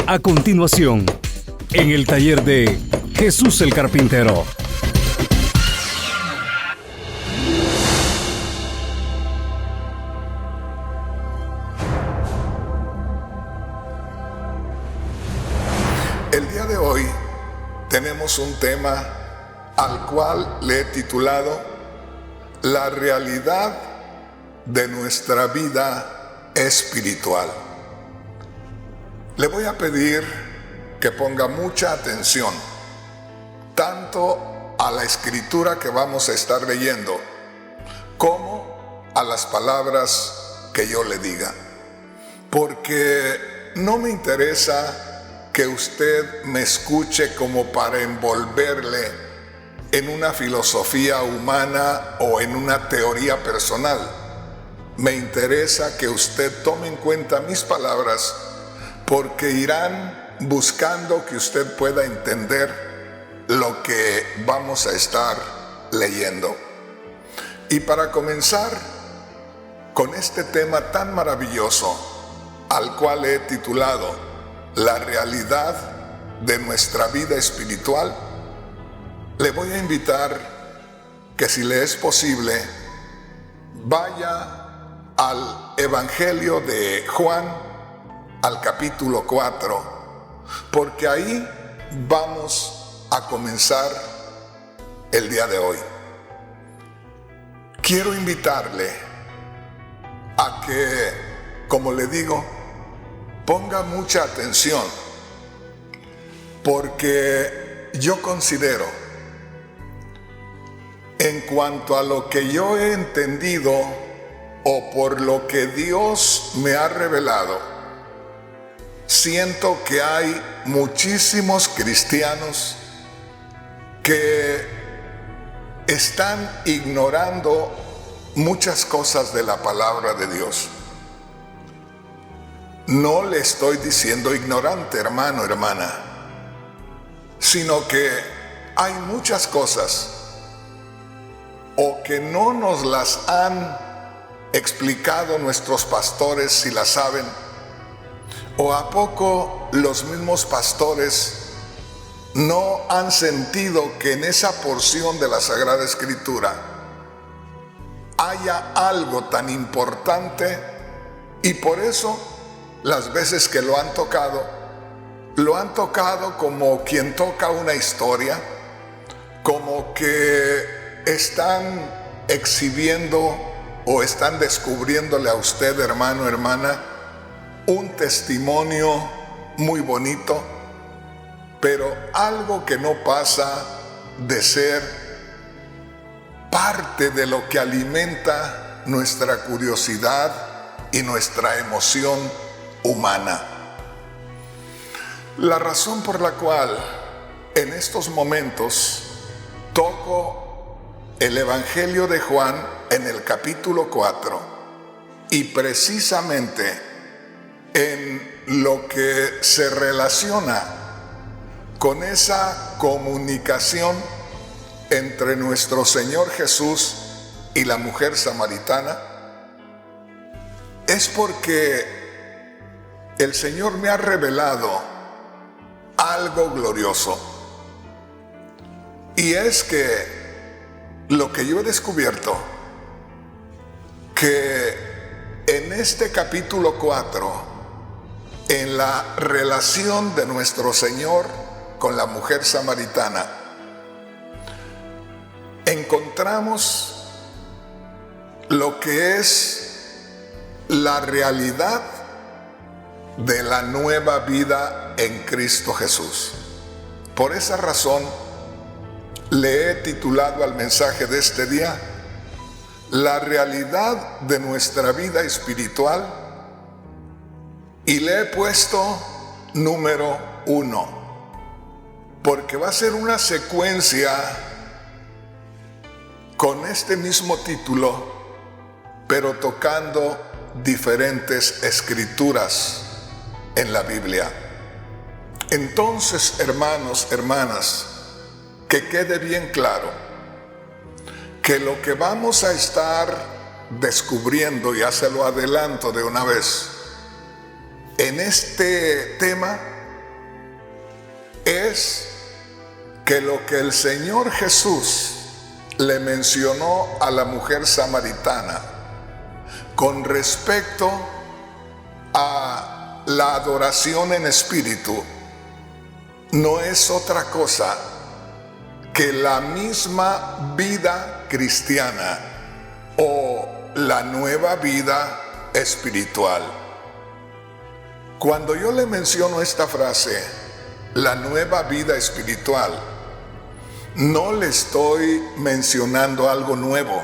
A continuación, en el taller de Jesús el Carpintero. El día de hoy tenemos un tema al cual le he titulado La realidad de nuestra vida espiritual. Le voy a pedir que ponga mucha atención tanto a la escritura que vamos a estar leyendo como a las palabras que yo le diga, porque no me interesa que usted me escuche como para envolverle en una filosofía humana o en una teoría personal. Me interesa que usted tome en cuenta mis palabras, porque irán buscando que usted pueda entender lo que vamos a estar leyendo. Y para comenzar con este tema tan maravilloso, al cual he titulado La realidad de nuestra vida espiritual, le voy a invitar que, si le es posible, vaya al Evangelio de Juan, al capítulo 4, porque ahí vamos a comenzar el día de hoy. Quiero invitarle a que, como le digo, ponga mucha atención, porque yo considero, en cuanto a lo que yo he entendido o por lo que Dios me ha revelado, siento que hay muchísimos cristianos que están ignorando muchas cosas de la palabra de Dios. No le estoy diciendo ignorante, hermano, hermana, sino que hay muchas cosas o que no nos las han explicado nuestros pastores, si las saben, o a poco los mismos pastores no han sentido que en esa porción de la Sagrada Escritura haya algo tan importante, y por eso las veces que lo han tocado como quien toca una historia, como que están exhibiendo o están descubriéndole a usted, hermano, hermana, un testimonio muy bonito, pero algo que no pasa de ser parte de lo que alimenta nuestra curiosidad y nuestra emoción humana. La razón por la cual en estos momentos toco el Evangelio de Juan en el capítulo 4, y precisamente en lo que se relaciona con esa comunicación entre nuestro Señor Jesús y la mujer samaritana, es porque el Señor me ha revelado algo glorioso. Y es que lo que yo he descubierto, que en este capítulo 4, en la relación de nuestro Señor con la mujer samaritana, encontramos lo que es la realidad de la nueva vida en Cristo Jesús. Por esa razón le he titulado al mensaje de este día La realidad de nuestra vida espiritual, y le he puesto número 1, porque va a ser una secuencia con este mismo título, pero tocando diferentes escrituras en la Biblia. Entonces, hermanos, hermanas, que quede bien claro que lo que vamos a estar descubriendo, ya se lo adelanto de una vez, en este tema es que lo que el Señor Jesús le mencionó a la mujer samaritana con respecto a la adoración en espíritu no es otra cosa que la misma vida cristiana o la nueva vida espiritual. Cuando yo le menciono esta frase, la nueva vida espiritual, no le estoy mencionando algo nuevo.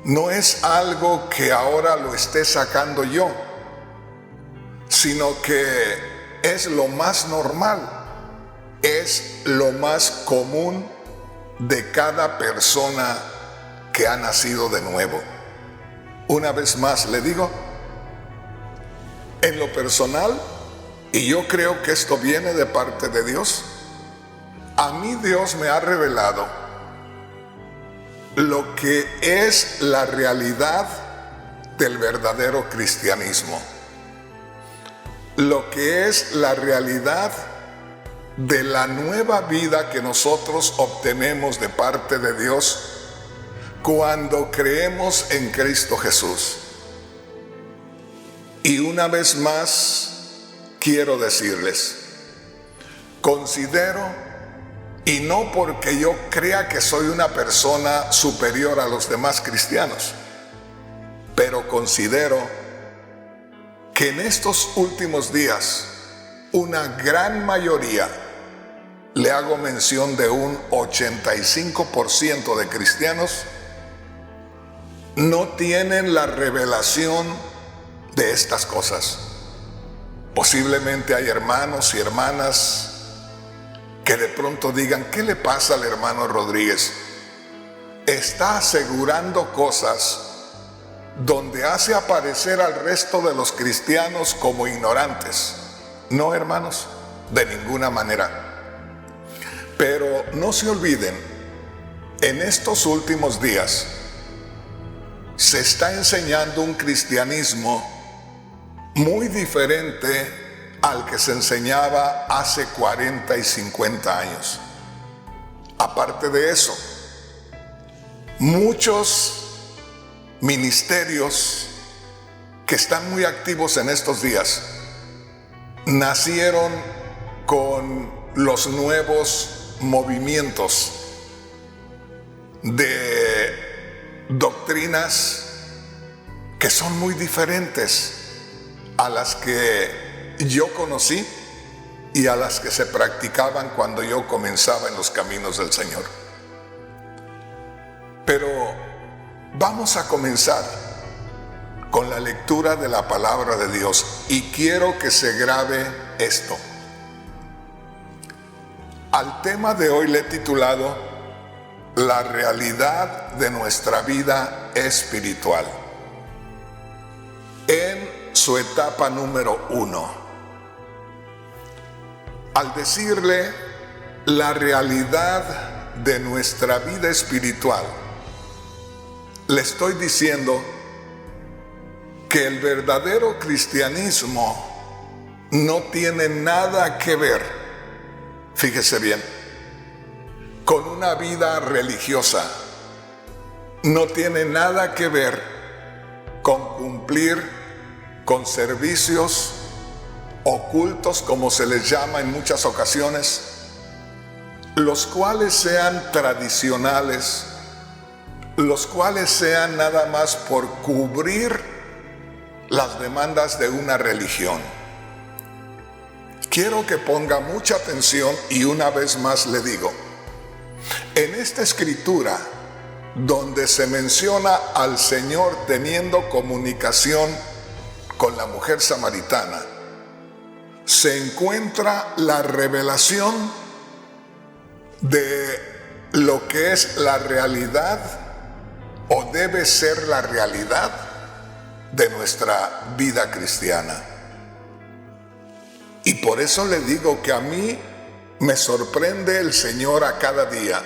No es algo que ahora lo esté sacando yo, sino que es lo más normal, es lo más común de cada persona que ha nacido de nuevo. Una vez más le digo, en lo personal, y yo creo que esto viene de parte de Dios, a mí Dios me ha revelado lo que es la realidad del verdadero cristianismo, lo que es la realidad de la nueva vida que nosotros obtenemos de parte de Dios cuando creemos en Cristo Jesús. Y una vez más quiero decirles, considero, y no porque yo crea que soy una persona superior a los demás cristianos, pero considero que en estos últimos días una gran mayoría, le hago mención de un 85% de cristianos, no tienen la revelación de estas cosas. Posiblemente hay hermanos y hermanas que de pronto digan, ¿qué le pasa al hermano Rodríguez? Está asegurando cosas donde hace aparecer al resto de los cristianos como ignorantes. No, hermanos, de ninguna manera. Pero no se olviden, en estos últimos días se está enseñando un cristianismo muy diferente al que se enseñaba hace 40 y 50 años. Aparte de eso, muchos ministerios que están muy activos en estos días nacieron con los nuevos movimientos de doctrinas que son muy diferentes a las que yo conocí y a las que se practicaban cuando yo comenzaba en los caminos del Señor. Pero vamos a comenzar con la lectura de la palabra de Dios y quiero que se grabe esto. Al tema de hoy le he titulado La realidad de nuestra vida espiritual, en su etapa número 1. Al decirle la realidad de nuestra vida espiritual, le estoy diciendo que el verdadero cristianismo no tiene nada que ver, fíjese bien, con una vida religiosa. No tiene nada que ver con cumplir con servicios ocultos, como se les llama en muchas ocasiones, los cuales sean tradicionales, los cuales sean nada más por cubrir las demandas de una religión. Quiero que ponga mucha atención y una vez más le digo, en esta escritura donde se menciona al Señor teniendo comunicación con la mujer samaritana, se encuentra la revelación de lo que es la realidad o debe ser la realidad de nuestra vida cristiana. Y por eso le digo que a mí me sorprende el Señor a cada día,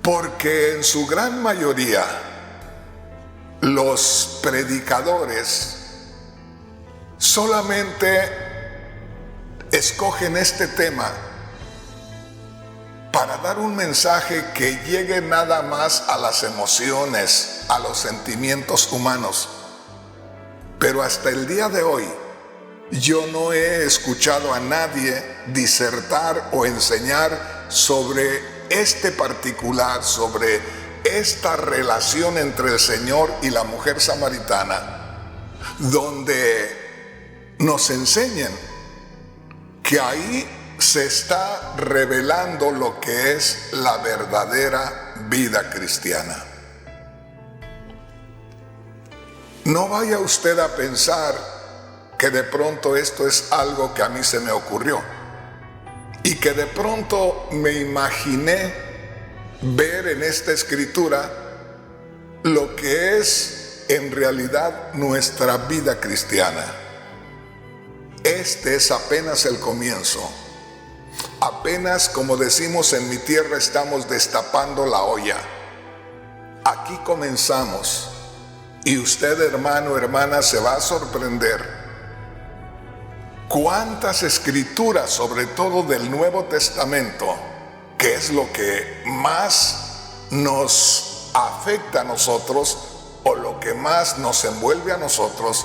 porque en su gran mayoría los predicadores solamente escogen este tema para dar un mensaje que llegue nada más a las emociones, a los sentimientos humanos. Pero hasta el día de hoy, yo no he escuchado a nadie disertar o enseñar sobre este particular, sobre esta relación entre el Señor y la mujer samaritana, donde nos enseñen que ahí se está revelando lo que es la verdadera vida cristiana. No vaya usted a pensar que de pronto esto es algo que a mí se me ocurrió y que de pronto me imaginé ver en esta escritura lo que es en realidad nuestra vida cristiana. Este es apenas el comienzo. Apenas, como decimos en mi tierra, estamos destapando la olla. Aquí comenzamos. Y usted, hermano, hermana, se va a sorprender cuántas escrituras, sobre todo del Nuevo Testamento, que es lo que más nos afecta a nosotros, o lo que más nos envuelve a nosotros,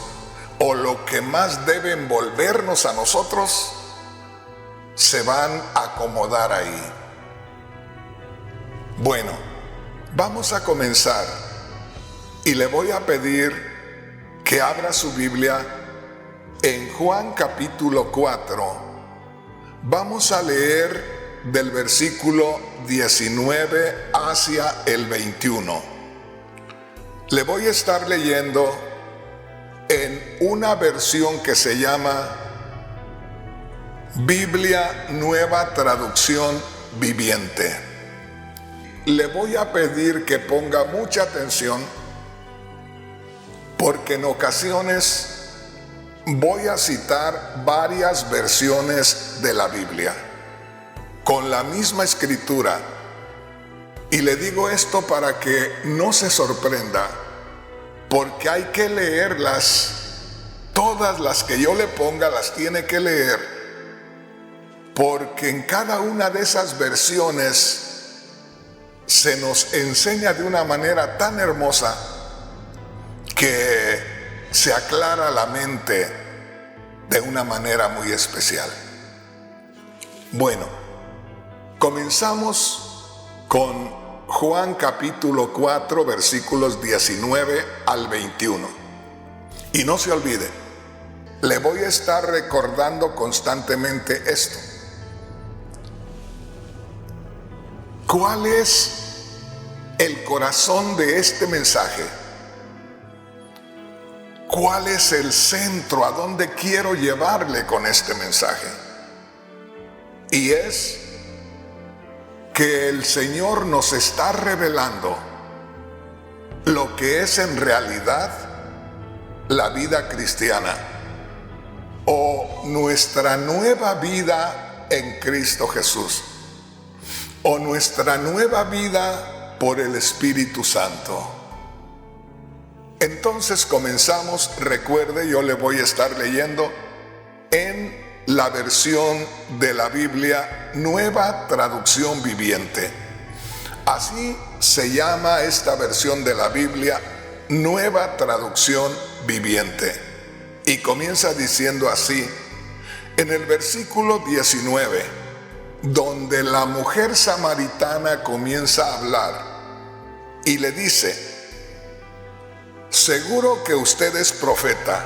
o lo que más debe envolvernos a nosotros, se van a acomodar ahí. Bueno, vamos a comenzar y le voy a pedir que abra su Biblia en Juan capítulo 4. Vamos a leer del versículo 19 hacia el 21. Le voy a estar leyendo en una versión que se llama Biblia Nueva Traducción Viviente. Le voy a pedir que ponga mucha atención, porque en ocasiones voy a citar varias versiones de la Biblia con la misma escritura, y le digo esto para que no se sorprenda, porque hay que leerlas. Todas las que yo le ponga las tiene que leer, porque en cada una de esas versiones se nos enseña de una manera tan hermosa que se aclara la mente de una manera muy especial. Bueno, comenzamos con Juan capítulo 4, versículos 19 al 21. Y no se olvide, le voy a estar recordando constantemente esto. ¿Cuál es el corazón de este mensaje? ¿Cuál es el centro? ¿A dónde quiero llevarle con este mensaje? Y es que el Señor nos está revelando lo que es en realidad la vida cristiana, o nuestra nueva vida en Cristo Jesús, o nuestra nueva vida por el Espíritu Santo. Entonces comenzamos. Recuerde, yo le voy a estar leyendo en la versión de la Biblia Nueva Traducción Viviente. Así se llama esta versión de la Biblia, Nueva Traducción Viviente. Y comienza diciendo así, en el versículo 19, donde la mujer samaritana comienza a hablar y le dice: seguro que usted es profeta,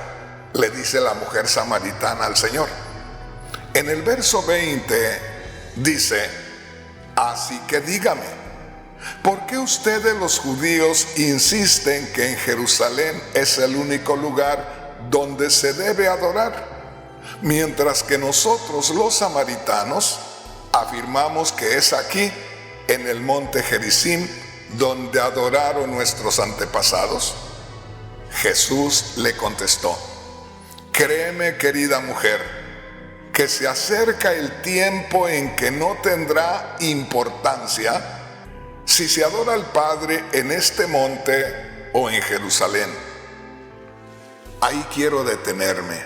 le dice la mujer samaritana al Señor. En el verso 20 dice: así que dígame, ¿por qué ustedes los judíos insisten que en Jerusalén es el único lugar donde se debe adorar, mientras que nosotros los samaritanos afirmamos que es aquí, en el monte Gerizim, donde adoraron nuestros antepasados? Jesús le contestó: créeme, querida mujer, que se acerca el tiempo en que no tendrá importancia si se adora al Padre en este monte o en Jerusalén. Ahí quiero detenerme.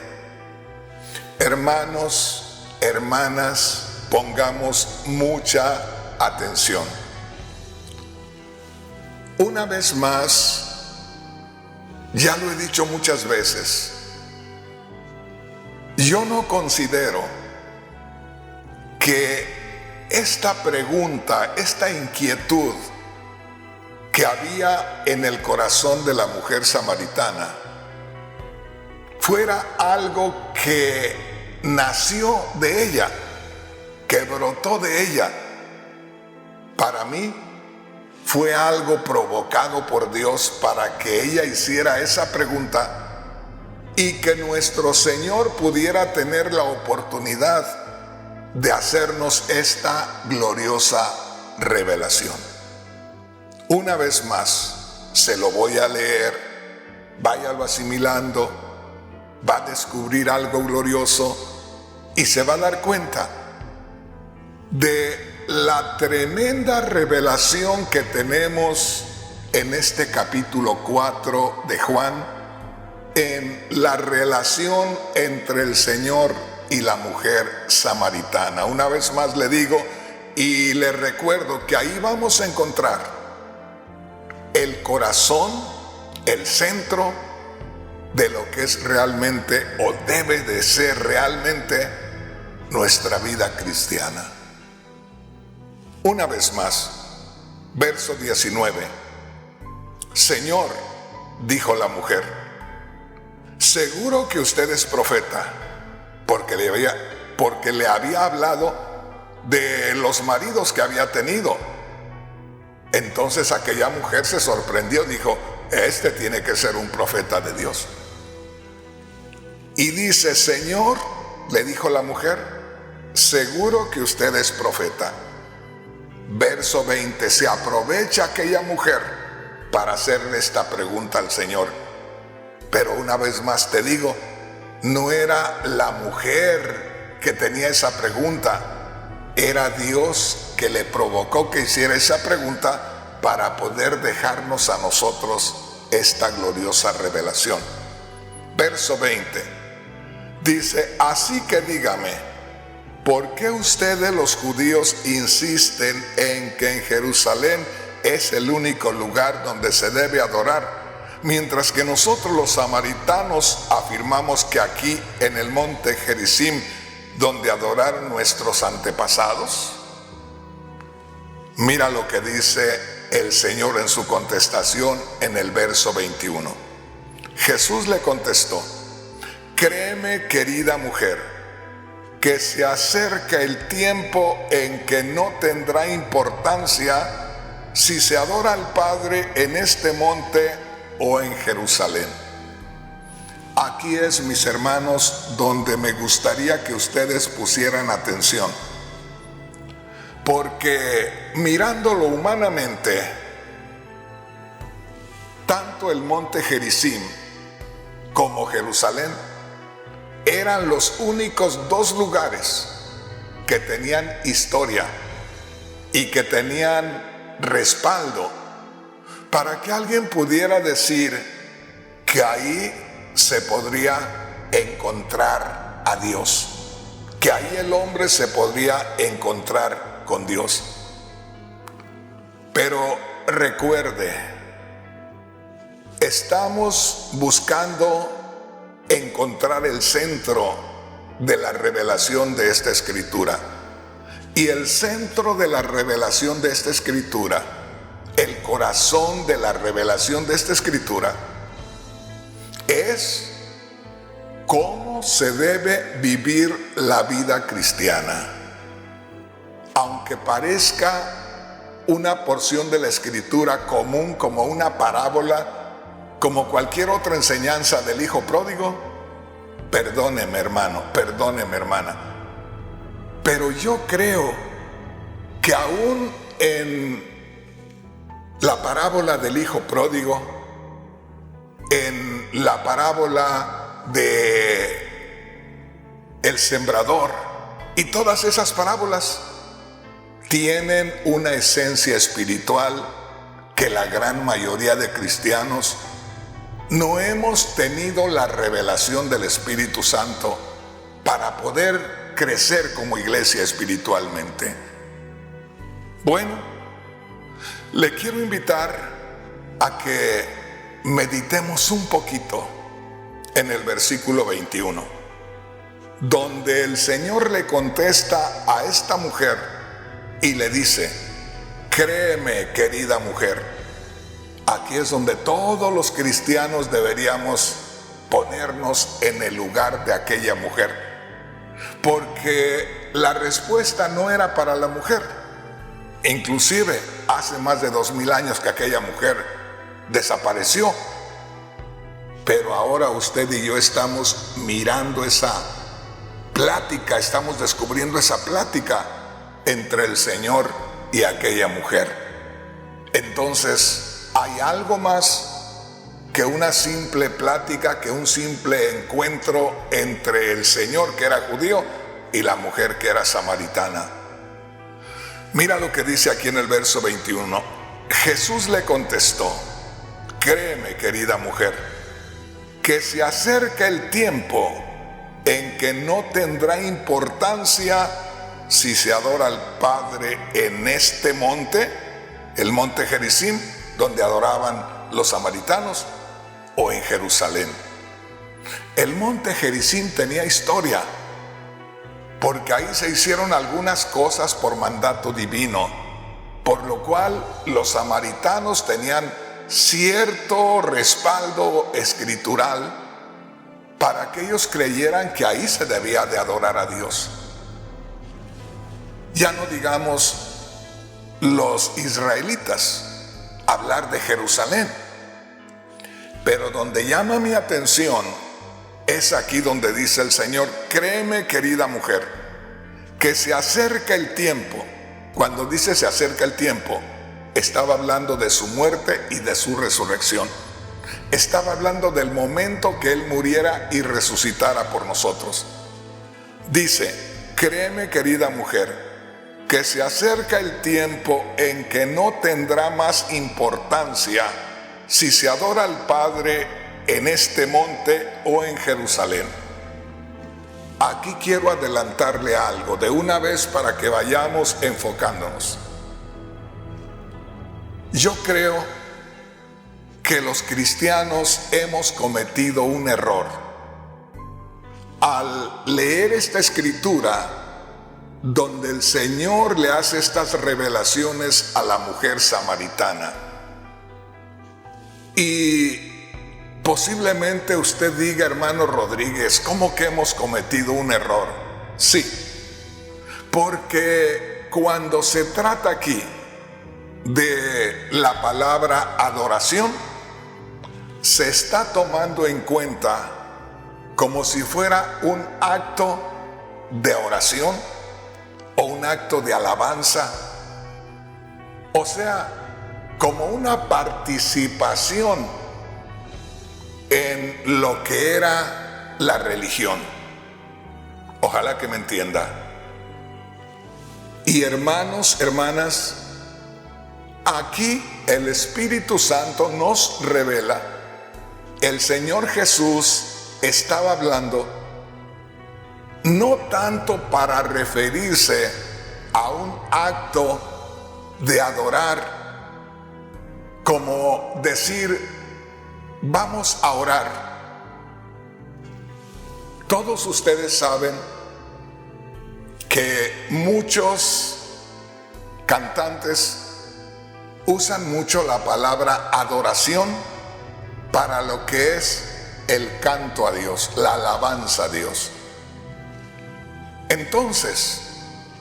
Hermanos, hermanas, pongamos mucha atención. Una vez más, ya lo he dicho muchas veces, yo no considero que esta pregunta, esta inquietud que había en el corazón de la mujer samaritana fuera algo que nació de ella, que brotó de ella. Para mí fue algo provocado por Dios para que ella hiciera esa pregunta y que nuestro Señor pudiera tener la oportunidad de hacernos esta gloriosa revelación. Una vez más, se lo voy a leer, váyalo asimilando, va a descubrir algo glorioso y se va a dar cuenta de la tremenda revelación que tenemos en este capítulo 4 de Juan, en la relación entre el Señor y la mujer samaritana. Una vez más le digo y le recuerdo que ahí vamos a encontrar el corazón, el centro de lo que es realmente o debe de ser realmente nuestra vida cristiana. Una vez más, verso 19. Señor, dijo la mujer, seguro que usted es profeta, porque le había hablado de los maridos que había tenido. Entonces aquella mujer se sorprendió, dijo, este tiene que ser un profeta de Dios. Y dice, Señor, le dijo la mujer, seguro que usted es profeta. Verso 20, se aprovecha aquella mujer para hacerle esta pregunta al Señor. Pero una vez más te digo, no era la mujer que tenía esa pregunta, era Dios que le provocó que hiciera esa pregunta para poder dejarnos a nosotros esta gloriosa revelación. Verso 20, dice, así que dígame, ¿por qué ustedes los judíos insisten en que en Jerusalén es el único lugar donde se debe adorar, mientras que nosotros los samaritanos afirmamos que aquí en el monte Gerizim, donde adoraron nuestros antepasados? Mira lo que dice el Señor en su contestación en el verso 21. Jesús le contestó, créeme, querida mujer, que se acerca el tiempo en que no tendrá importancia si se adora al Padre en este monte o en Jerusalén. Aquí es, mis hermanos, donde me gustaría que ustedes pusieran atención, porque mirándolo humanamente, tanto el monte Gerizim como Jerusalén eran los únicos dos lugares que tenían historia y que tenían respaldo para que alguien pudiera decir que ahí se podría encontrar a Dios, que ahí el hombre se podría encontrar con Dios. Pero recuerde, estamos buscando encontrar el centro de la revelación de esta escritura. Y el centro de la revelación de esta escritura, el corazón de la revelación de esta escritura, es cómo se debe vivir la vida cristiana. Aunque parezca una porción de la escritura común, como una parábola, como cualquier otra enseñanza del hijo pródigo, perdóneme hermano, perdóneme hermana, pero yo creo que aún en la parábola del hijo pródigo, en la parábola de el sembrador y todas esas parábolas tienen una esencia espiritual que la gran mayoría de cristianos no hemos tenido la revelación del Espíritu Santo para poder crecer como iglesia espiritualmente. Bueno, le quiero invitar a que meditemos un poquito en el versículo 21, donde el Señor le contesta a esta mujer y le dice: créeme, querida mujer. Aquí es donde todos los cristianos deberíamos ponernos en el lugar de aquella mujer, porque la respuesta no era para la mujer. Inclusive hace más de 2000 años que aquella mujer desapareció, pero ahora usted y yo estamos mirando esa plática, estamos descubriendo esa plática entre el Señor y aquella mujer. Entonces, hay algo más que una simple plática, que un simple encuentro entre el Señor, que era judío, y la mujer, que era samaritana. Mira lo que dice aquí en el verso 21. Jesús le contestó: créeme, querida mujer, que se acerca el tiempo en que no tendrá importancia si se adora al Padre en este monte, el monte Gerizim, donde adoraban los samaritanos, o en Jerusalén. El monte Gerizim tenía historia, porque ahí se hicieron algunas cosas por mandato divino, por lo cual los samaritanos tenían cierto respaldo escritural para que ellos creyeran que ahí se debía de adorar a Dios. Ya no digamos los israelitas, hablar de Jerusalén. Pero donde llama mi atención es aquí donde dice el Señor: créeme, querida mujer, que se acerca el tiempo. Cuando dice se acerca el tiempo, estaba hablando de su muerte y de su resurrección. Estaba hablando del momento que Él muriera y resucitara por nosotros. Dice: créeme, querida mujer, que se acerca el tiempo en que no tendrá más importancia si se adora al Padre en este monte o en Jerusalén. Aquí quiero adelantarle algo de una vez para que vayamos enfocándonos. Yo creo que los cristianos hemos cometido un error al leer esta escritura donde el Señor le hace estas revelaciones a la mujer samaritana. Y posiblemente usted diga: hermano Rodríguez, ¿cómo que hemos cometido un error? Sí, porque cuando se trata aquí de la palabra adoración, se está tomando en cuenta como si fuera un acto de oración o un acto de alabanza, o sea, como una participación en lo que era la religión. Ojalá que me entienda. Y hermanos, hermanas, aquí el Espíritu Santo nos revela, el Señor Jesús estaba hablando no tanto para referirse a un acto de adorar, como decir: vamos a orar. Todos ustedes saben que muchos cantantes usan mucho la palabra adoración para lo que es el canto a Dios, la alabanza a Dios. Entonces,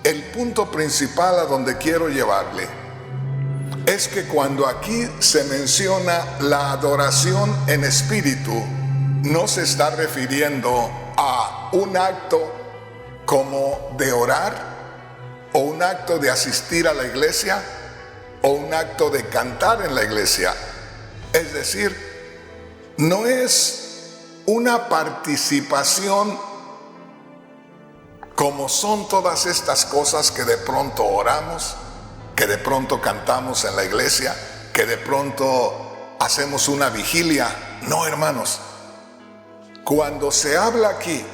el punto principal a donde quiero llevarle es que cuando aquí se menciona la adoración en espíritu, no se está refiriendo a un acto como de orar, o un acto de asistir a la iglesia, o un acto de cantar en la iglesia. Es decir, no es una participación como son todas estas cosas que de pronto oramos, que de pronto cantamos en la iglesia, que de pronto hacemos una vigilia. No, hermanos. Cuando se habla aquí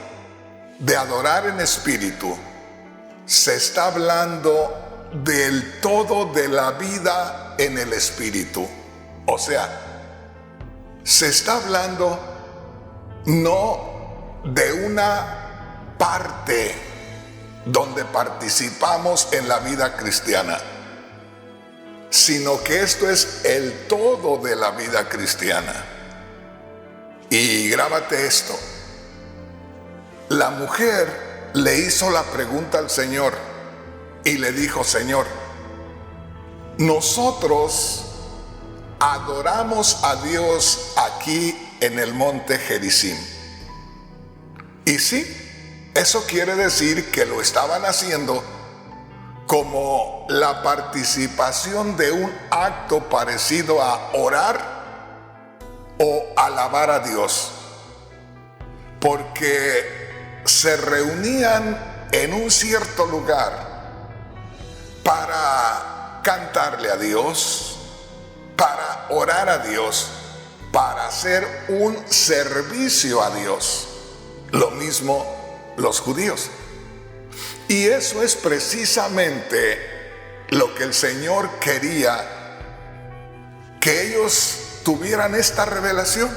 de adorar en espíritu, se está hablando del todo de la vida en el espíritu. O sea, se está hablando no de una parte donde participamos en la vida cristiana, sino que esto es el todo de la vida cristiana. Y grábate esto: la mujer le hizo la pregunta al Señor y le dijo: Señor, nosotros adoramos a Dios aquí en el monte Gerizim. Y sí, eso quiere decir que lo estaban haciendo como la participación de un acto parecido a orar o alabar a Dios, porque se reunían en un cierto lugar para cantarle a Dios, para orar a Dios, para hacer un servicio a Dios. Lo mismo los judíos. Y eso es precisamente lo que el Señor quería, que ellos tuvieran esta revelación,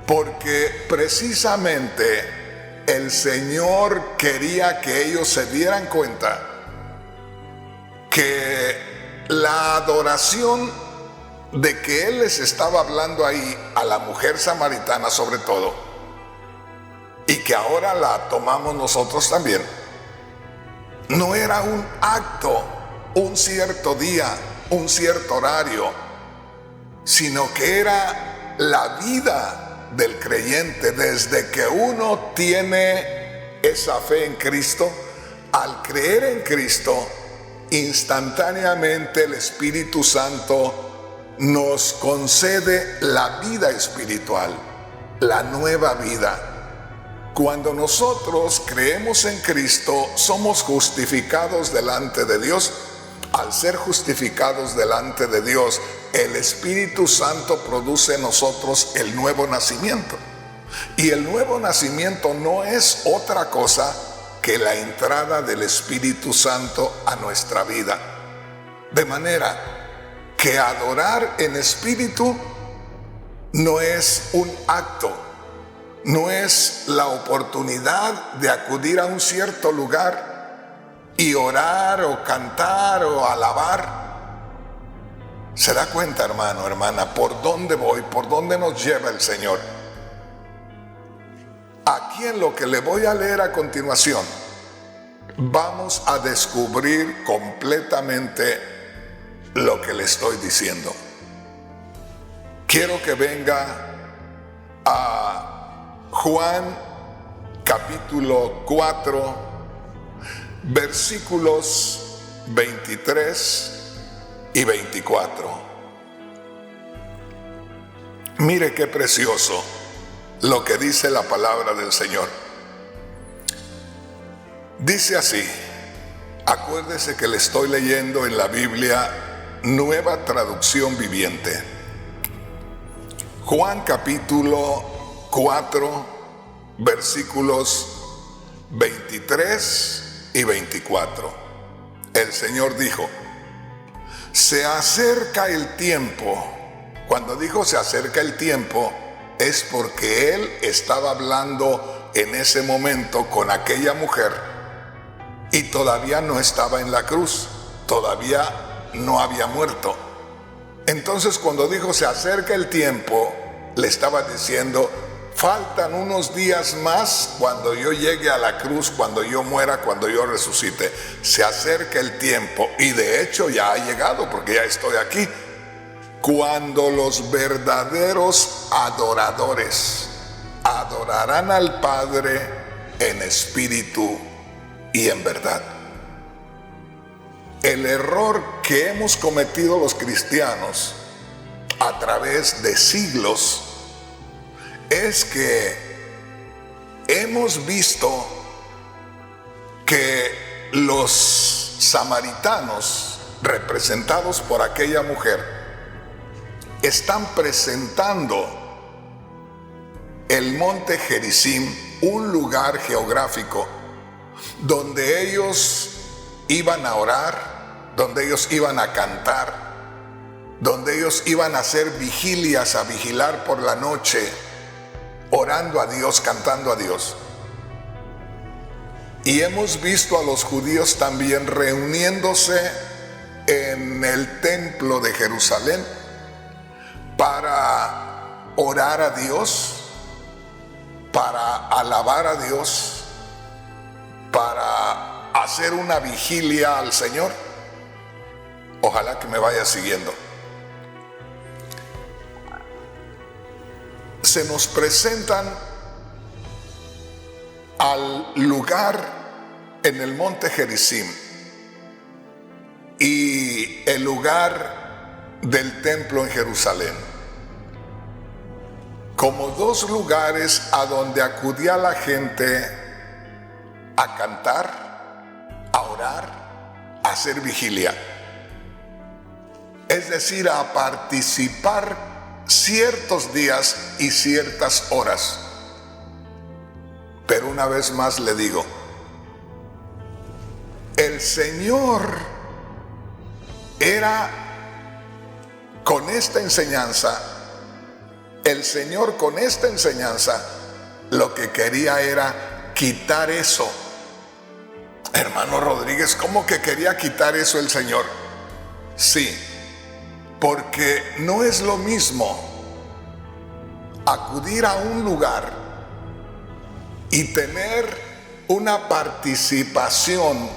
porque precisamente el Señor quería que ellos se dieran cuenta que la adoración de que Él les estaba hablando ahí a la mujer samaritana sobre todo, y que ahora la tomamos nosotros también, no era un acto, un cierto día, un cierto horario, sino que era la vida del creyente. Desde que uno tiene esa fe en Cristo, al creer en Cristo, instantáneamente el Espíritu Santo nos concede la vida espiritual, la nueva vida. Cuando nosotros creemos en Cristo, somos justificados delante de Dios. Al ser justificados delante de Dios, el Espíritu Santo produce en nosotros el nuevo nacimiento. Y el nuevo nacimiento no es otra cosa que la entrada del Espíritu Santo a nuestra vida. De manera que adorar en espíritu no es un acto, no es la oportunidad de acudir a un cierto lugar y orar o cantar o alabar. ¿Se da cuenta, hermano, hermana, por dónde voy, por dónde nos lleva el Señor? Aquí en lo que le voy a leer a continuación, vamos a descubrir completamente lo que le estoy diciendo. Quiero que venga a Juan capítulo 4, versículos 23 y 24. Mire qué precioso lo que dice la palabra del Señor. Dice así, acuérdese que le estoy leyendo en la Biblia Nueva Traducción Viviente. Juan capítulo 4, versículos 23 y 24. El Señor dijo: se acerca el tiempo. Cuando dijo se acerca el tiempo, es porque Él estaba hablando en ese momento con aquella mujer y todavía no estaba en la cruz, todavía no había muerto. Entonces, cuando dijo se acerca el tiempo, le estaba diciendo: faltan unos días más cuando yo llegue a la cruz, cuando yo muera, cuando yo resucite. Se acerca el tiempo, y de hecho ya ha llegado, porque ya estoy aquí, cuando los verdaderos adoradores adorarán al Padre en espíritu y en verdad. El error que hemos cometido los cristianos a través de siglos es que hemos visto que los samaritanos representados por aquella mujer, están presentando el monte Gerizim, un lugar geográfico donde ellos iban a orar, donde ellos iban a cantar, donde ellos iban a hacer vigilias, a vigilar por la noche, orando a Dios, cantando a Dios. Y hemos visto a los judíos también reuniéndose en el templo de Jerusalén para orar a Dios, para alabar a Dios, para hacer una vigilia al Señor. Ojalá que me vaya siguiendo. Se nos presentan al lugar en el monte Gerizim y el lugar del templo en Jerusalén como dos lugares a donde acudía la gente a cantar, a orar, a hacer vigilia, es decir, a participar ciertos días y ciertas horas. Pero una vez más le digo, el Señor era con esta enseñanza, el Señor con esta enseñanza lo que quería era quitar eso. Hermano Rodríguez, ¿cómo que quería quitar eso el Señor? Sí, porque no es lo mismo acudir a un lugar y tener una participación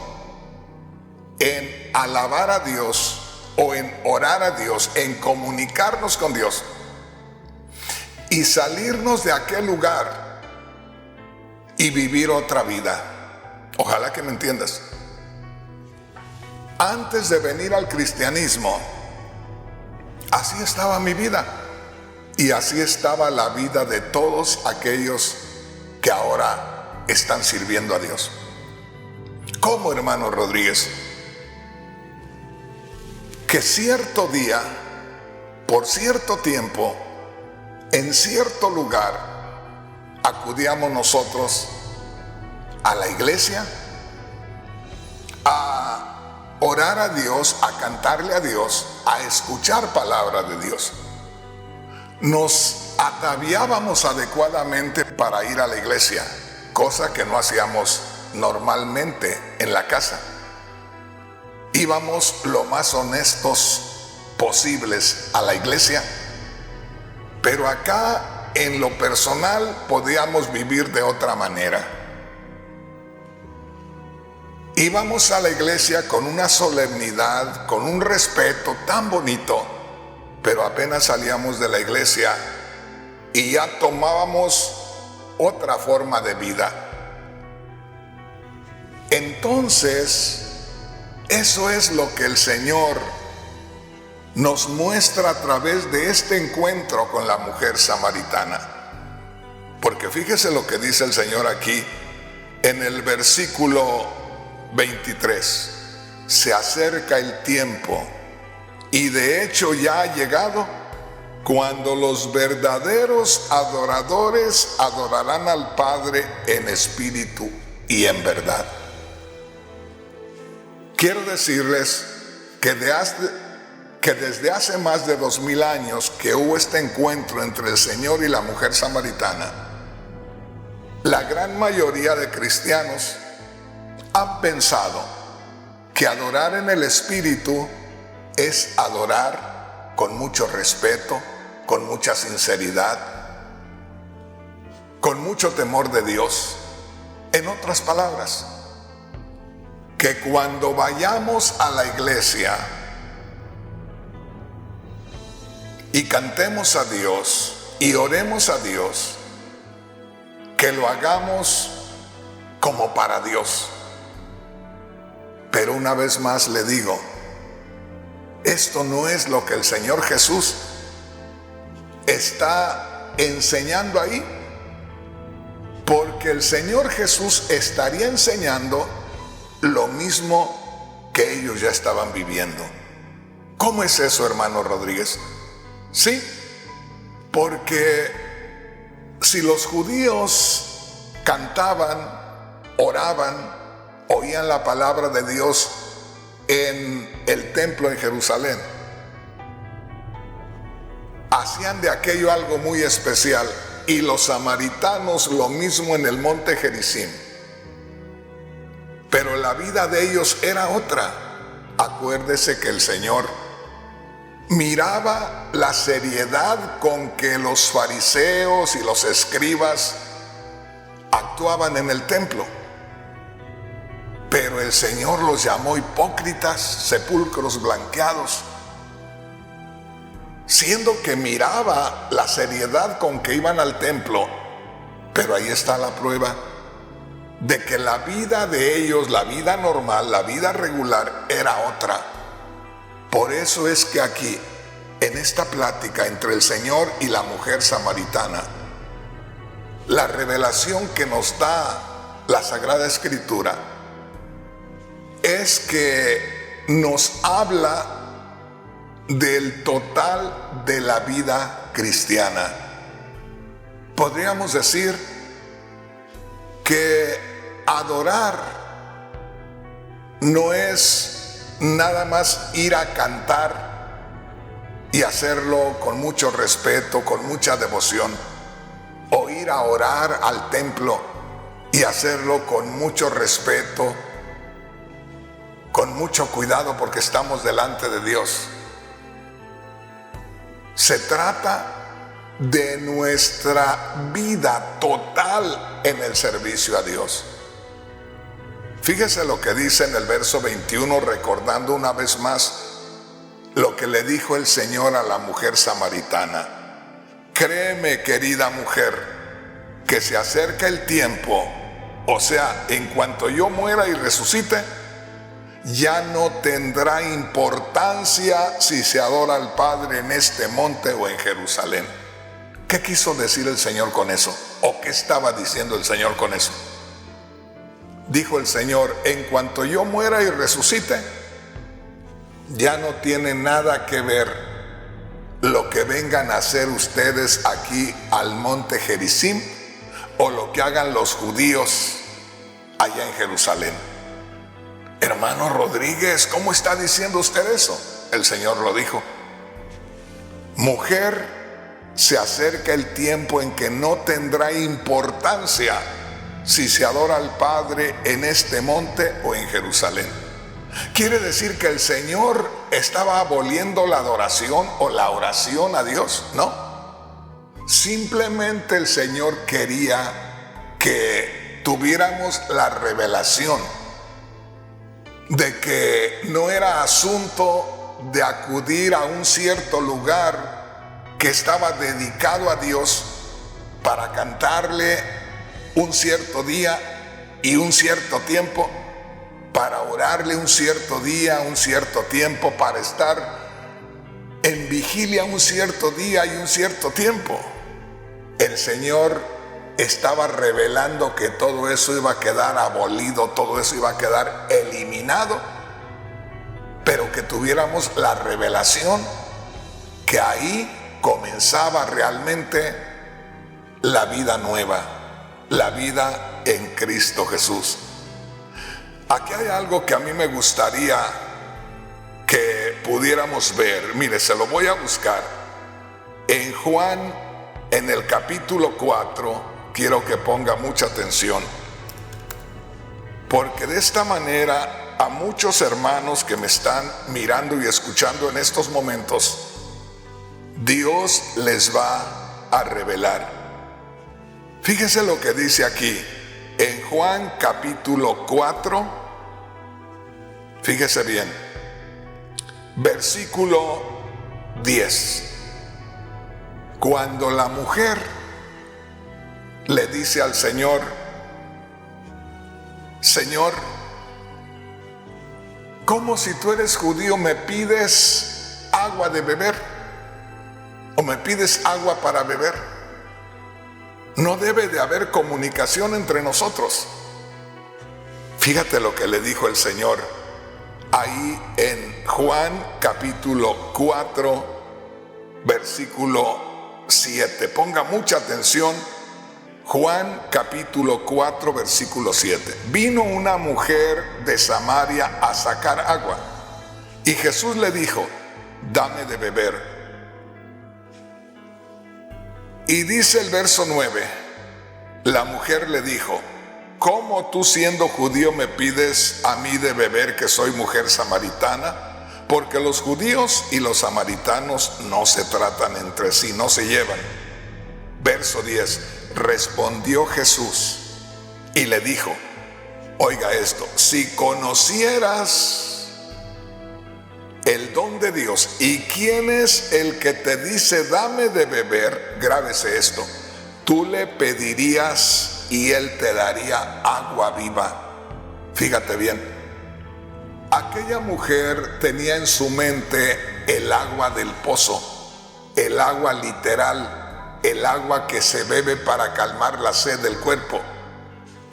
en alabar a Dios o en orar a Dios, en comunicarnos con Dios, y salirnos de aquel lugar y vivir otra vida. Ojalá que me entiendas. Antes de venir al cristianismo, así estaba mi vida y así estaba la vida de todos aquellos que ahora están sirviendo a Dios. ¿Cómo, hermano Rodríguez? Que cierto día, por cierto tiempo, en cierto lugar, acudíamos nosotros a la iglesia, a orar a Dios, a cantarle a Dios, a escuchar palabra de Dios. Nos ataviábamos adecuadamente para ir a la iglesia, cosa que no hacíamos normalmente en la casa. Íbamos lo más honestos posibles a la iglesia, pero acá en lo personal podíamos vivir de otra manera. Íbamos a la iglesia con una solemnidad, con un respeto tan bonito, pero apenas salíamos de la iglesia y ya tomábamos otra forma de vida. Entonces, eso es lo que el Señor nos muestra a través de este encuentro con la mujer samaritana. Porque fíjese lo que dice el Señor aquí en el versículo 23. Se acerca el tiempo, y de hecho ya ha llegado, cuando los verdaderos adoradores adorarán al Padre en espíritu y en verdad. Quiero decirles que desde hace más de 2000 años que hubo este encuentro entre el Señor y la mujer samaritana, la gran mayoría de cristianos han pensado que adorar en el Espíritu es adorar con mucho respeto, con mucha sinceridad, con mucho temor de Dios. En otras palabras, que cuando vayamos a la iglesia y cantemos a Dios y oremos a Dios, que lo hagamos como para Dios. Pero una vez más le digo, esto no es lo que el Señor Jesús está enseñando ahí, porque el Señor Jesús estaría enseñando lo mismo que ellos ya estaban viviendo. ¿Cómo es eso, hermano Rodríguez? Sí, porque si los judíos cantaban, oraban, oían la palabra de Dios en el templo en Jerusalén, hacían de aquello algo muy especial, y los samaritanos lo mismo en el monte Gerizim. Pero la vida de ellos era otra. Acuérdese que el Señor miraba la seriedad con que los fariseos y los escribas actuaban en el templo. Pero el Señor los llamó hipócritas, sepulcros blanqueados, siendo que miraba la seriedad con que iban al templo. Pero ahí está la prueba de que la vida de ellos, la vida normal, la vida regular, era otra. Por eso es que aquí, en esta plática entre el Señor y la mujer samaritana, la revelación que nos da la Sagrada Escritura es que nos habla del total de la vida cristiana. Podríamos decir que adorar no es nada más ir a cantar y hacerlo con mucho respeto, con mucha devoción, o ir a orar al templo y hacerlo con mucho respeto, con mucho cuidado, porque estamos delante de Dios. Se trata de nuestra vida total en el servicio a Dios. Fíjese lo que dice en el verso 21, recordando una vez más lo que le dijo el Señor a la mujer samaritana. Créeme, querida mujer, que se acerca el tiempo, o sea, en cuanto yo muera y resucite, ya no tendrá importancia si se adora al Padre en este monte o en Jerusalén. ¿Qué quiso decir el Señor con eso? ¿O qué estaba diciendo el Señor con eso? Dijo el Señor, en cuanto yo muera y resucite, ya no tiene nada que ver lo que vengan a hacer ustedes aquí al monte Gerizim o lo que hagan los judíos allá en Jerusalén. Hermano Rodríguez, ¿cómo está diciendo usted eso? El Señor lo dijo. Mujer, se acerca el tiempo en que no tendrá importancia si se adora al Padre en este monte o en Jerusalén. Quiere decir que el Señor estaba aboliendo la adoración o la oración a Dios, ¿no? Simplemente el Señor quería que tuviéramos la revelación de que no era asunto de acudir a un cierto lugar que estaba dedicado a Dios para cantarle un cierto día y un cierto tiempo, para orarle un cierto día, un cierto tiempo, para estar en vigilia un cierto día y un cierto tiempo. El Señor estaba revelando que todo eso iba a quedar abolido, todo eso iba a quedar eliminado, pero que tuviéramos la revelación que ahí comenzaba realmente la vida nueva, la vida en Cristo Jesús. Aquí hay algo que a mí me gustaría que pudiéramos ver. Mire, se lo voy a buscar. En Juan, en el capítulo 4, quiero que ponga mucha atención, porque de esta manera a muchos hermanos que me están mirando y escuchando en estos momentos, Dios les va a revelar. Fíjese lo que dice aquí, en Juan capítulo 4, fíjese bien, versículo 10. Cuando la mujer le dice al Señor, Señor, ¿cómo si tú eres judío me pides agua de beber? ¿O me pides agua para beber? No debe de haber comunicación entre nosotros. Fíjate lo que le dijo el Señor ahí en Juan capítulo 4, versículo 7. Ponga mucha atención. Juan capítulo 4, versículo 7. Vino una mujer de Samaria a sacar agua, y Jesús le dijo: dame de beber. Y dice el verso 9, la mujer le dijo: ¿cómo tú, siendo judío, me pides a mí de beber, que soy mujer samaritana? Porque los judíos y los samaritanos no se tratan entre sí, no se llevan. Verso 10, respondió Jesús y le dijo, oiga esto, si conocieras el don de Dios y quién es el que te dice dame de beber, grábese esto, tú le pedirías y él te daría agua viva. Fíjate bien, aquella mujer tenía en su mente el agua del pozo, el agua literal, el agua que se bebe para calmar la sed del cuerpo.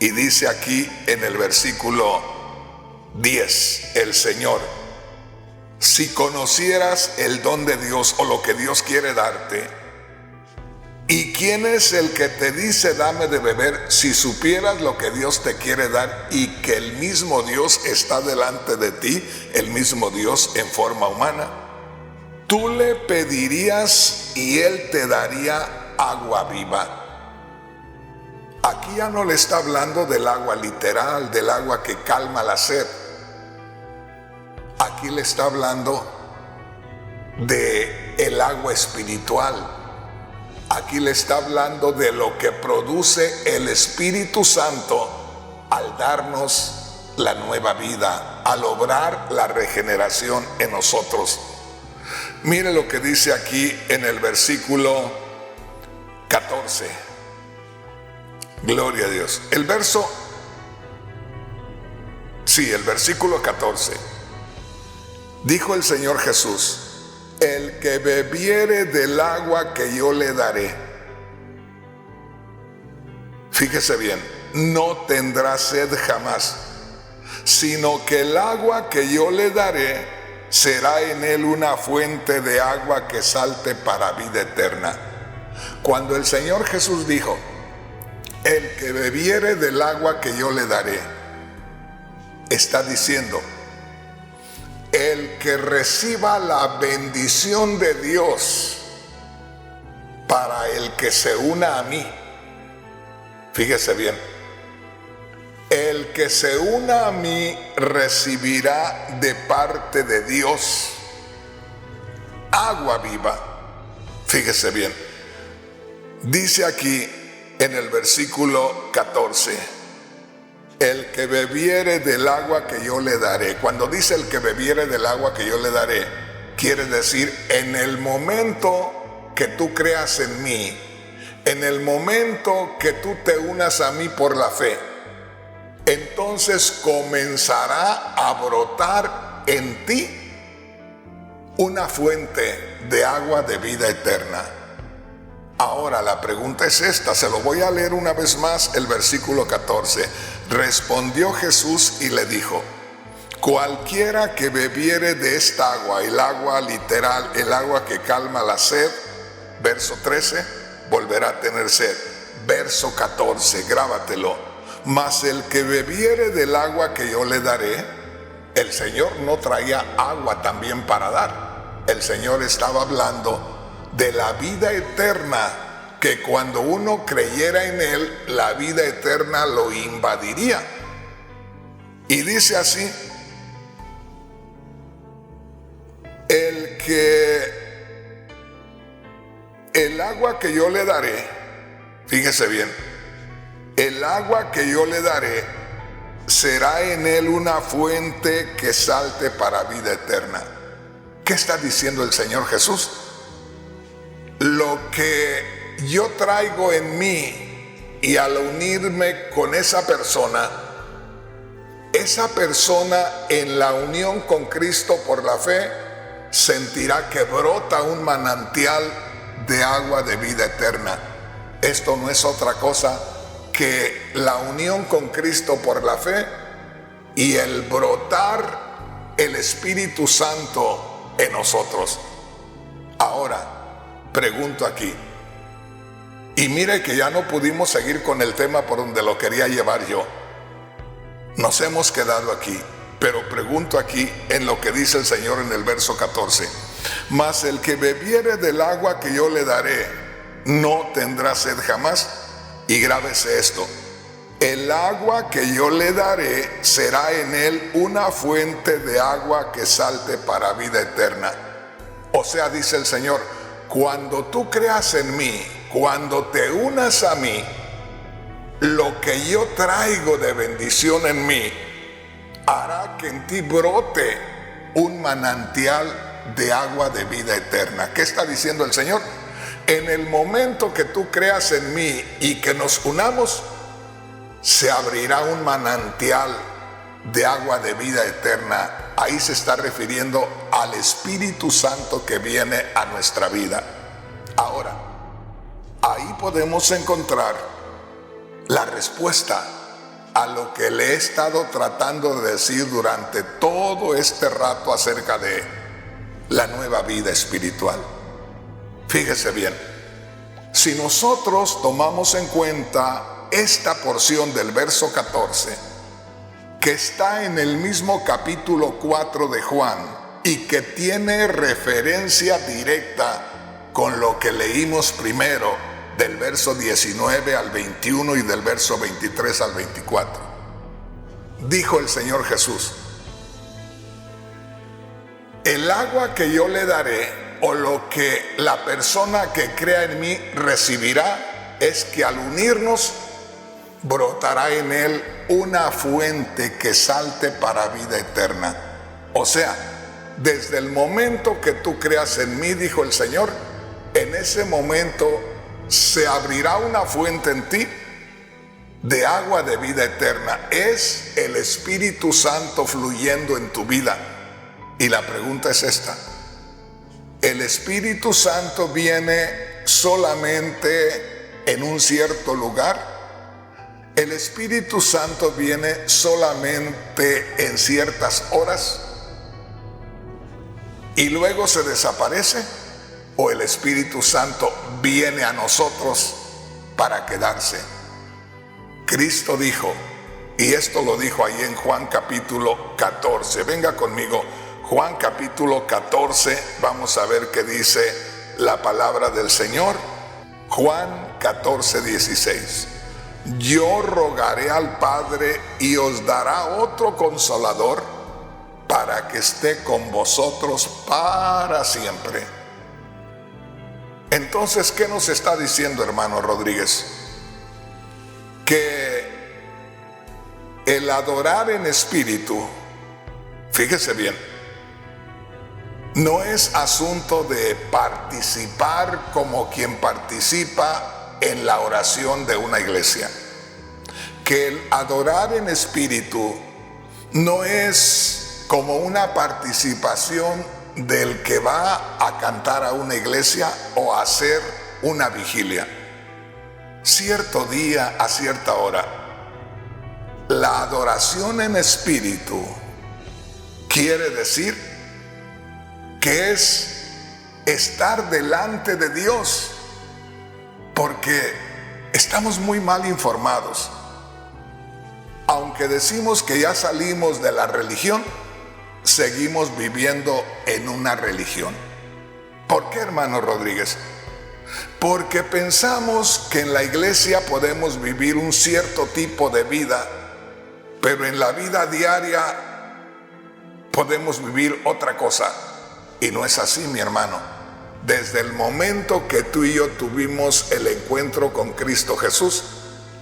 Y dice aquí en el versículo 10, el Señor, si conocieras el don de Dios o lo que Dios quiere darte, ¿y quién es el que te dice dame de beber? Si supieras lo que Dios te quiere dar y que el mismo Dios está delante de ti, el mismo Dios en forma humana, tú le pedirías y él te daría agua viva. Aquí ya no le está hablando del agua literal, del agua que calma la sed. Aquí le está hablando de el agua espiritual. Aquí le está hablando de lo que produce el Espíritu Santo al darnos la nueva vida, al obrar la regeneración en nosotros. Mire lo que dice aquí en el versículo 14. Gloria a Dios. El versículo 14. Dijo el Señor Jesús: el que bebiere del agua que yo le daré, fíjese bien, no tendrá sed jamás, sino que el agua que yo le daré será en él una fuente de agua que salte para vida eterna. Cuando el Señor Jesús dijo, el que bebiere del agua que yo le daré, está diciendo, el que reciba la bendición de Dios para el que se una a mí. Fíjese bien, el que se una a mí recibirá de parte de Dios agua viva. Fíjese bien, dice aquí en el versículo 14, el que bebiere del agua que yo le daré. Cuando dice el que bebiere del agua que yo le daré, quiere decir en el momento que tú creas en mí, en el momento que tú te unas a mí por la fe, entonces comenzará a brotar en ti una fuente de agua de vida eterna. Ahora la pregunta es esta, se lo voy a leer una vez más, el versículo 14. Respondió Jesús y le dijo, cualquiera que bebiere de esta agua, el agua literal, el agua que calma la sed, verso 13, volverá a tener sed. Verso 14, grábatelo. Mas el que bebiere del agua que yo le daré, el Señor no traía agua también para dar. El Señor estaba hablando de la vida eterna, que cuando uno creyera en Él, la vida eterna lo invadiría. Y dice así, el agua que yo le daré, fíjese bien, el agua que yo le daré será en él una fuente que salte para vida eterna. ¿Qué está diciendo el Señor Jesús? Lo que yo traigo en mí, y al unirme con esa persona en la unión con Cristo por la fe, sentirá que brota un manantial de agua de vida eterna. Esto no es otra cosa que la unión con Cristo por la fe y el brotar el Espíritu Santo en nosotros. Ahora, pregunto aquí, y mire que ya no pudimos seguir con el tema por donde lo quería llevar yo. Nos hemos quedado aquí, pero pregunto aquí en lo que dice el Señor en el verso 14. Mas el que bebiere del agua que yo le daré, no tendrá sed jamás. Y grábese esto: el agua que yo le daré será en él una fuente de agua que salte para vida eterna. O sea, dice el Señor, cuando tú creas en mí, cuando te unas a mí, lo que yo traigo de bendición en mí hará que en ti brote un manantial de agua de vida eterna. ¿Qué está diciendo el Señor? En el momento que tú creas en mí y que nos unamos, se abrirá un manantial de agua de vida eterna. Ahí se está refiriendo al Espíritu Santo que viene a nuestra vida. Ahora, ahí podemos encontrar la respuesta a lo que le he estado tratando de decir durante todo este rato acerca de la nueva vida espiritual. Fíjese bien, si nosotros tomamos en cuenta esta porción del verso 14, que está en el mismo capítulo 4 de Juan y que tiene referencia directa con lo que leímos primero, del verso 19 al 21 y del verso 23 al 24. Dijo el Señor Jesús: el agua que yo le daré, o lo que la persona que crea en mí recibirá, es que al unirnos brotará en él una fuente que salte para vida eterna. O sea, desde el momento que tú creas en mí, dijo el Señor, en ese momento se abrirá una fuente en ti de agua de vida eterna. Es el Espíritu Santo fluyendo en tu vida. Y la pregunta es esta: ¿el Espíritu Santo viene solamente en un cierto lugar? ¿El Espíritu Santo viene solamente en ciertas horas y luego se desaparece? ¿O el Espíritu Santo viene a nosotros para quedarse? Cristo dijo, y esto lo dijo ahí en Juan capítulo 14. Venga conmigo, Juan capítulo 14, vamos a ver qué dice la palabra del Señor. Juan 14, 16. Yo rogaré al Padre y os dará otro consolador para que esté con vosotros para siempre. Entonces, ¿qué nos está diciendo, hermano Rodríguez? Que el adorar en espíritu, fíjese bien, no es asunto de participar como quien participa en la oración de una iglesia. Que el adorar en espíritu no es como una participación del que va a cantar a una iglesia o a hacer una vigilia. Cierto día, a cierta hora. La adoración en espíritu quiere decir que es estar delante de Dios, porque estamos muy mal informados. Aunque decimos que ya salimos de la religión, seguimos viviendo en una religión. ¿Por qué, hermano Rodríguez? Porque pensamos que en la iglesia podemos vivir un cierto tipo de vida, pero en la vida diaria podemos vivir otra cosa. Y no es así, mi hermano. Desde el momento que tú y yo tuvimos el encuentro con Cristo Jesús,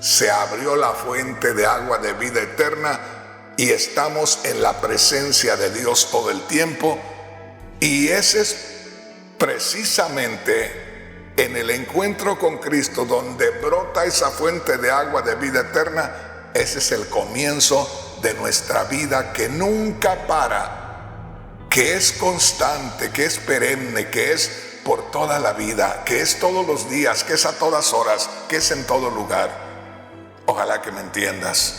se abrió la fuente de agua de vida eterna y estamos en la presencia de Dios todo el tiempo. Y ese es precisamente en el encuentro con Cristo donde brota esa fuente de agua de vida eterna. Ese es el comienzo de nuestra vida que nunca para, que es constante, que es perenne, que es por toda la vida, que es todos los días, que es a todas horas, que es en todo lugar. Ojalá que me entiendas.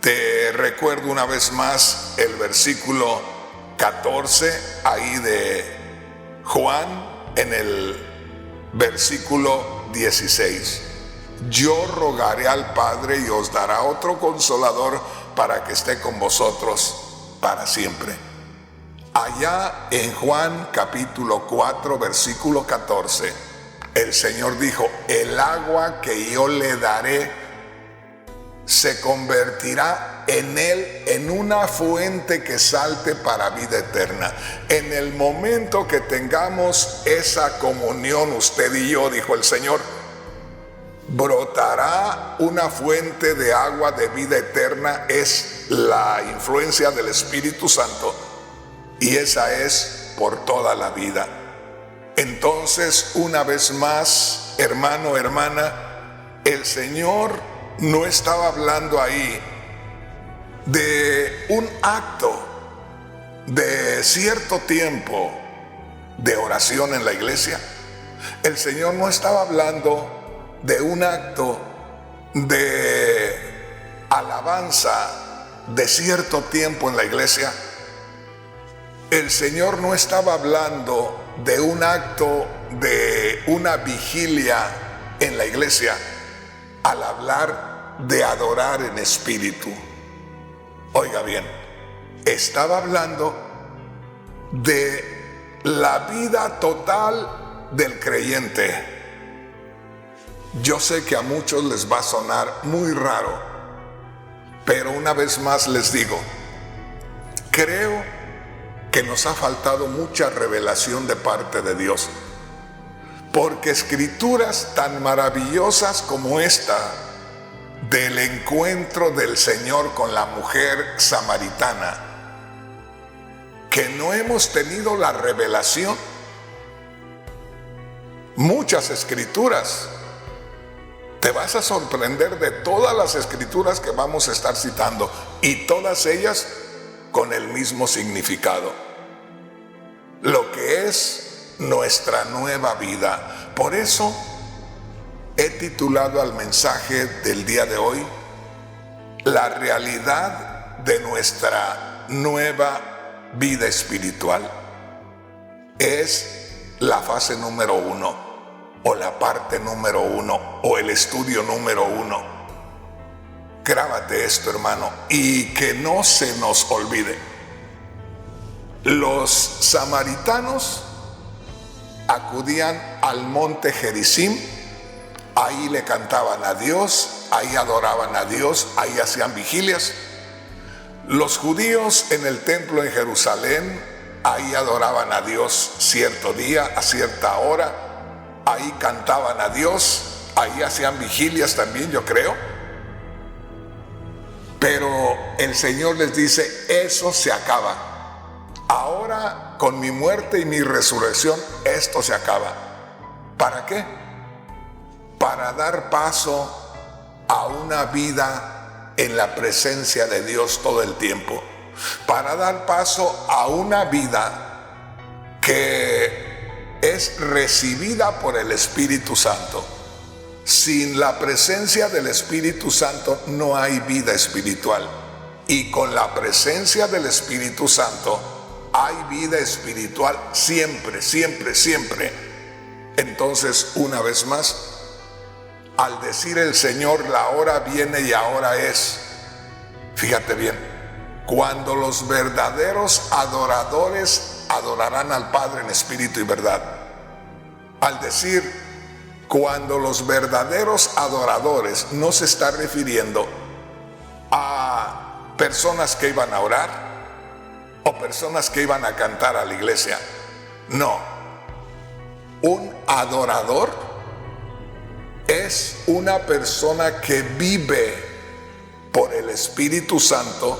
Te recuerdo una vez más el versículo 14 ahí de Juan, en el versículo 16. Yo rogaré al Padre y os dará otro consolador para que esté con vosotros para siempre. Allá en Juan capítulo 4 versículo 14, el Señor dijo: el agua que yo le daré se convertirá en él en una fuente que salte para vida eterna. En el momento que tengamos esa comunión usted y yo, dijo el Señor, brotará una fuente de agua de vida eterna. Es la influencia del Espíritu Santo, y esa es por toda la vida. Entonces, una vez más, hermano, hermana, el Señor no estaba hablando ahí de un acto de cierto tiempo de oración en la iglesia. El Señor no estaba hablando de un acto de alabanza de cierto tiempo en la iglesia. El Señor no estaba hablando de un acto de una vigilia en la iglesia al hablar de adorar en espíritu. Oiga bien, estaba hablando de la vida total del creyente. Yo sé que a muchos les va a sonar muy raro, pero una vez más les digo, creo que nos ha faltado mucha revelación de parte de Dios, porque escrituras tan maravillosas como esta del encuentro del Señor con la mujer samaritana, que no hemos tenido la revelación. Muchas escrituras, te vas a sorprender de todas las escrituras que vamos a estar citando, y todas ellas con el mismo significado, lo que es nuestra nueva vida. Por eso he titulado al mensaje del día de hoy: la realidad de nuestra nueva vida espiritual. Es la fase número 1, o la parte número 1, o el estudio número 1. Grábate esto, hermano, y que no se nos olvide. Los samaritanos acudían al monte Gerizim, ahí le cantaban a Dios, ahí adoraban a Dios, ahí hacían vigilias. Los judíos en el templo en Jerusalén, ahí adoraban a Dios cierto día, a cierta hora, ahí cantaban a Dios, ahí hacían vigilias también, yo creo. Pero el Señor les dice: eso se acaba. Ahora, con mi muerte y mi resurrección, esto se acaba. ¿Para qué? Para dar paso a una vida en la presencia de Dios todo el tiempo. Para dar paso a una vida que es recibida por el Espíritu Santo. Sin la presencia del Espíritu Santo no hay vida espiritual. Y con la presencia del Espíritu Santo hay vida espiritual siempre, siempre, siempre. Entonces, una vez más, al decir el Señor, la hora viene y ahora es, fíjate bien, cuando los verdaderos adoradores adorarán al Padre en espíritu y verdad. Al decir cuando los verdaderos adoradores, no se está refiriendo a personas que iban a orar o personas que iban a cantar a la iglesia. No, un adorador es una persona que vive por el Espíritu Santo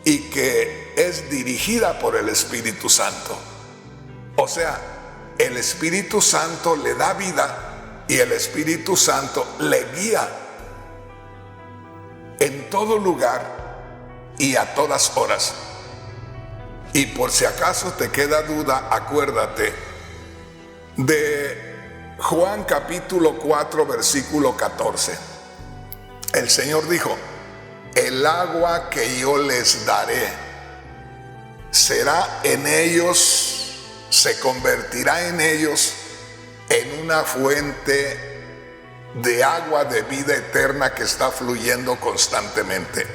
y que es dirigida por el Espíritu Santo. O sea, el Espíritu Santo le da vida y el Espíritu Santo le guía en todo lugar y a todas horas. Y por si acaso te queda duda, acuérdate de Juan capítulo 4 versículo 14. El Señor dijo: el agua que yo les daré será en ellos, se convertirá en ellos en una fuente de agua de vida eterna que está fluyendo constantemente.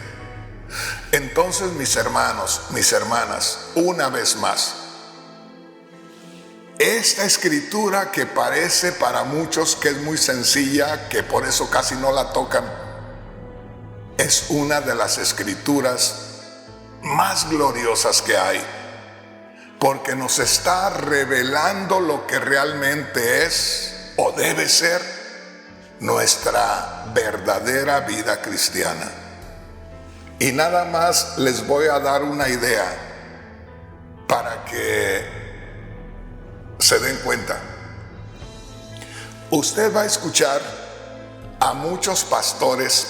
Entonces, mis hermanos, mis hermanas, una vez más, esta escritura que parece para muchos que es muy sencilla, que por eso casi no la tocan, es una de las escrituras más gloriosas que hay, porque nos está revelando lo que realmente es o debe ser nuestra verdadera vida cristiana. Y nada más les voy a dar una idea para que se den cuenta. Usted va a escuchar a muchos pastores,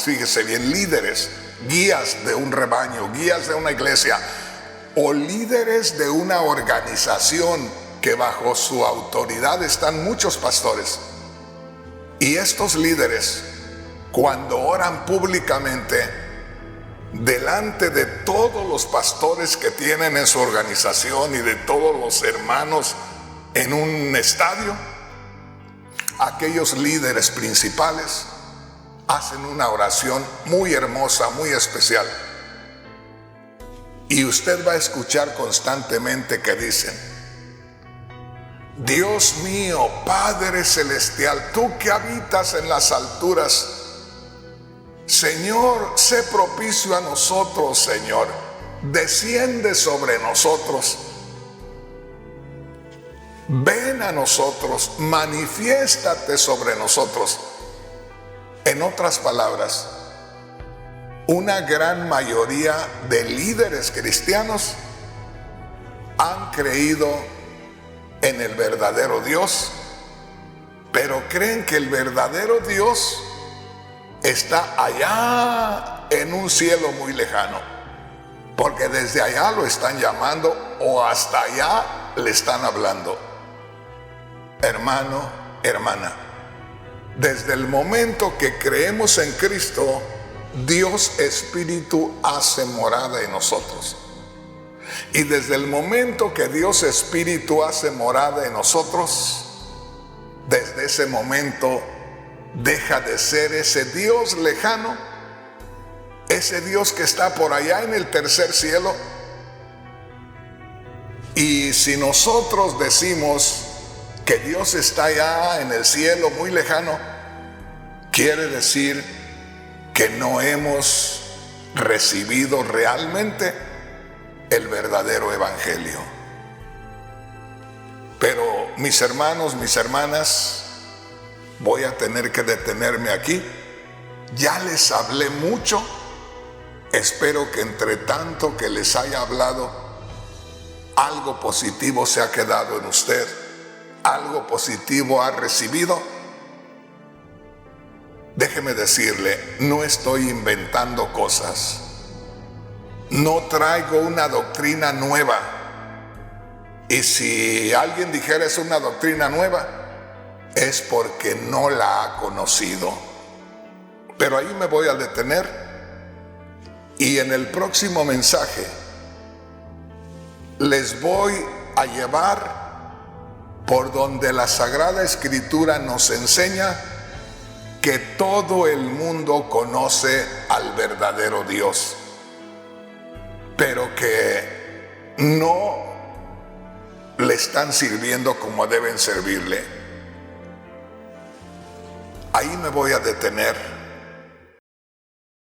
fíjese bien, líderes, guías de un rebaño, guías de una iglesia o líderes de una organización que bajo su autoridad están muchos pastores. Y estos líderes, cuando oran públicamente delante de todos los pastores que tienen en su organización y de todos los hermanos en un estadio, aquellos líderes principales hacen una oración muy hermosa, muy especial. Y usted va a escuchar constantemente que dicen: Dios mío, Padre Celestial, tú que habitas en las alturas, Señor, sé propicio a nosotros, Señor, desciende sobre nosotros, ven a nosotros, manifiéstate sobre nosotros. En otras palabras, una gran mayoría de líderes cristianos han creído en el verdadero Dios, pero creen que el verdadero Dios está allá en un cielo muy lejano, porque desde allá lo están llamando o hasta allá le están hablando. Hermano, hermana, desde el momento que creemos en Cristo, Dios Espíritu hace morada en nosotros. Y desde el momento que Dios Espíritu hace morada en nosotros, desde ese momento deja de ser ese Dios lejano, ese Dios que está por allá en el tercer cielo. Y si nosotros decimos que Dios está allá en el cielo muy lejano, quiere decir que no hemos recibido realmente el verdadero evangelio. Pero mis hermanos, mis hermanas, voy a tener que detenerme aquí. Ya les hablé mucho. Espero que entre tanto que les haya hablado, algo positivo se ha quedado en usted, algo positivo ha recibido. Déjeme decirle, no estoy inventando cosas. No traigo una doctrina nueva. Y si alguien dijera es una doctrina nueva, es porque no la ha conocido. Pero ahí me voy a detener, y en el próximo mensaje les voy a llevar por donde la Sagrada Escritura nos enseña que todo el mundo conoce al verdadero Dios, pero que no le están sirviendo como deben servirle. Ahí me voy a detener.